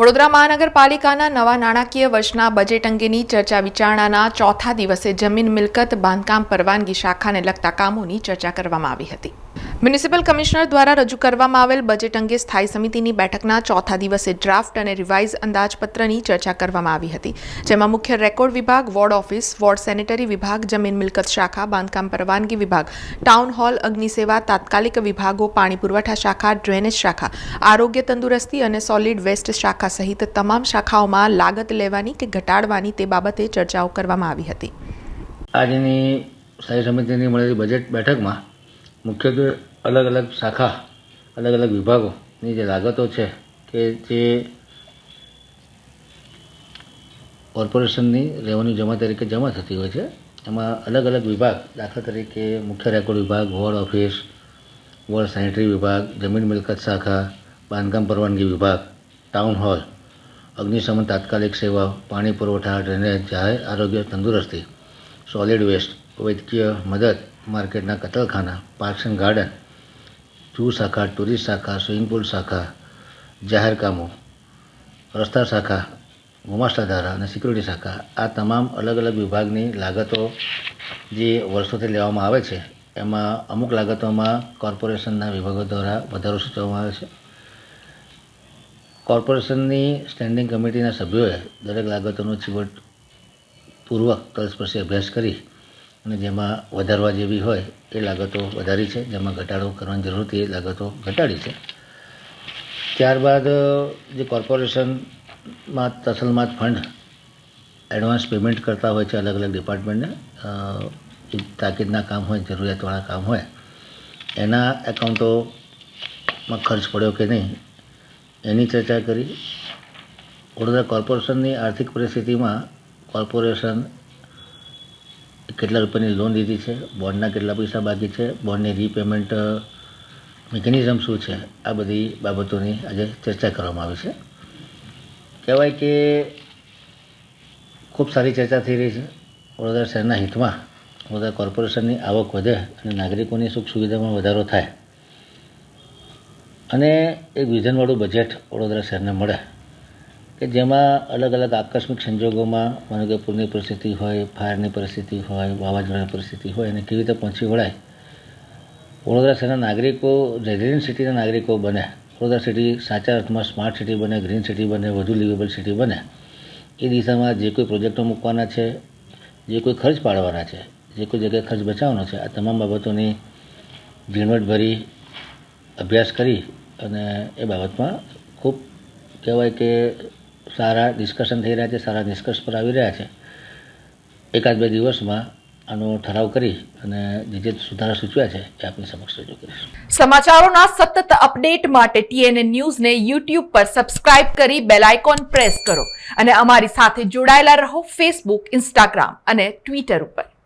વડોદરા મહાનગરપાલિકાના નવા નાણાકીય વર્ષના બજેટ અંગેની ચર્ચા વિચારણાના ચોથા દિવસે જમીન મિલકત બાંધકામ પરવાનગી શાખાને લગતા કામોની ચર્ચા કરવામાં આવી હતી. મ્યુનિસિપલ કમિશનર દ્વારા રજૂ કરવામાં આવેલ બજેટ અંગે સ્થાયી સમિતિની બેઠકના ચોથા દિવસે ડ્રાફ્ટ અને રિવાઇઝ અંદાજપત્રની ચર્ચા કરવામાં આવી હતી, જેમાં મુખ્ય રેકોર્ડ વિભાગ, વોર્ડ ઓફિસ, વોર્ડ સેનેટરી વિભાગ, જમીન મિલકત શાખા, બાંધકામ પરવાનગી વિભાગ, ટાઉન હોલ, અગ્નિસેવા, તાત્કાલિક વિભાગો, પાણી પુરવઠા શાખા, ડ્રેનેજ શાખા, આરોગ્ય તંદુરસ્તી અને સોલિડ વેસ્ટ શાખા સહિત તમામ શાખાઓમાં લાગત લેવાની કે ઘટાડવાની તે બાબતે ચર્ચાઓ કરવામાં આવી હતી. આજની સ્થાયી સમિતિની મળેલી બજેટ બેઠકમાં મુખ્યત્વે અલગ અલગ શાખા, અલગ અલગ વિભાગોની જે લાગતો છે કે જે કોર્પોરેશનની રેવન્યુ જમા તરીકે જમા થતી હોય છે, એમાં અલગ અલગ વિભાગ, દાખલા તરીકે મુખ્ય રેકોર્ડ વિભાગ, વોર્ડ ઓફિસ, વોર્ડ સેનેટરી વિભાગ, જમીન મિલકત શાખા, બાંધકામ પરવાનગી વિભાગ, ટાઉન હોલ, અગ્નિશમન તાત્કાલિક સેવા, પાણી પુરવઠા, ડ્રેનેજ, જાહેર આરોગ્ય તંદુરસ્તી, સોલિડ વેસ્ટ, વૈદ્યકીય મદદ, માર્કેટના કતલખાના, પાર્ક્સ એન્ડ ગાર્ડન, જૂ શાખા, ટુરિસ્ટ શાખા, સ્વિમિંગ પુલ શાખા, જાહેર કામો, રસ્તા શાખા, ગુમાસ્તા ધારા અને સિક્યુરિટી શાખા, આ તમામ અલગ અલગ વિભાગની લાગતો જે વર્ષોથી લેવામાં આવે છે, એમાં અમુક લાગતોમાં કોર્પોરેશનના વિભાગો દ્વારા વધારો સૂચવવામાં આવે છે. કોર્પોરેશનની સ્ટેન્ડિંગ કમિટીના સભ્યોએ દરેક લાગતોનો ચીવટપૂર્વક તલસ્પર્શી અભ્યાસ કરી અને જેમાં વધારવા જેવી હોય એ લાગતો વધારી છે, જેમાં ઘટાડો કરવાની જરૂર હતી એ લાગતો ઘટાડી છે. ત્યારબાદ જે કોર્પોરેશનમાં તસલમાત ફંડ એડવાન્સ પેમેન્ટ કરતા હોય છે અલગ અલગ ડિપાર્ટમેન્ટને, તાકીદના કામ હોય, જરૂરિયાતવાળા કામ હોય, એના એકાઉન્ટોમાં ખર્ચ પડ્યો કે નહીં એની ચર્ચા કરી. વડોદરા કોર્પોરેશનની આર્થિક પરિસ્થિતિમાં કોર્પોરેશન કેટલા રૂપિયાની લોન લીધી છે, બોન્ડના કેટલા પૈસા બાકી છે, બોન્ડની રીપેમેન્ટ મિકેનિઝમ શું છે, આ બધી બાબતોની આજે ચર્ચા કરવામાં આવી છે. કહેવાય કે ખૂબ સારી ચર્ચા થઈ રહી છે. વડોદરા શહેરના હિતમાં વડોદરા કોર્પોરેશનની આવક વધે અને નાગરિકોની સુખ સુવિધામાં વધારો થાય અને એક વિઝનવાળું બજેટ વડોદરા શહેરને મળે કે જેમાં અલગ અલગ આકસ્મિક સંજોગોમાં, માનો કે પૂરની પરિસ્થિતિ હોય, ફાયરની પરિસ્થિતિ હોય, વાવાઝોડાની પરિસ્થિતિ હોય, અને કેવી રીતે પહોંચી વળાય, વડોદરા શહેરના નાગરિકો રેઝિડન્ટ સિટીના નાગરિકો બને, વડોદરા સિટી સાચા અર્થમાં સ્માર્ટ સિટી બને, ગ્રીન સિટી બને, વધુ લિવેબલ સિટી બને, એ દિશામાં જે કોઈ પ્રોજેક્ટો મૂકવાના છે, જે કોઈ ખર્ચ પાડવાના છે, જે કોઈ જગ્યાએ ખર્ચ બચાવવાનો છે, આ તમામ બાબતોની ઝીણવટભરી અભ્યાસ કરી અને એ બાબતમાં ખૂબ કહેવાય કે સારા ડિસ્કશન થઈ રહ્યા છે, સારા નિષ્કર્ષ પર આવી રહ્યા છે. એકાદ બે દિવસમાં આનો ઠરાવ કરી અને જે સુધારા સૂચવ્યા છે એ આપની સમક્ષ રજૂ કરીશું. સમાચારોના સતત અપડેટ માટે TNN ન્યૂઝને YouTube પર સબસ્ક્રાઇબ કરી બેલ આઇકોન પ્રેસ કરો અને અમારી સાથે જોડાયેલા રહો Facebook, Instagram અને Twitter ઉપર.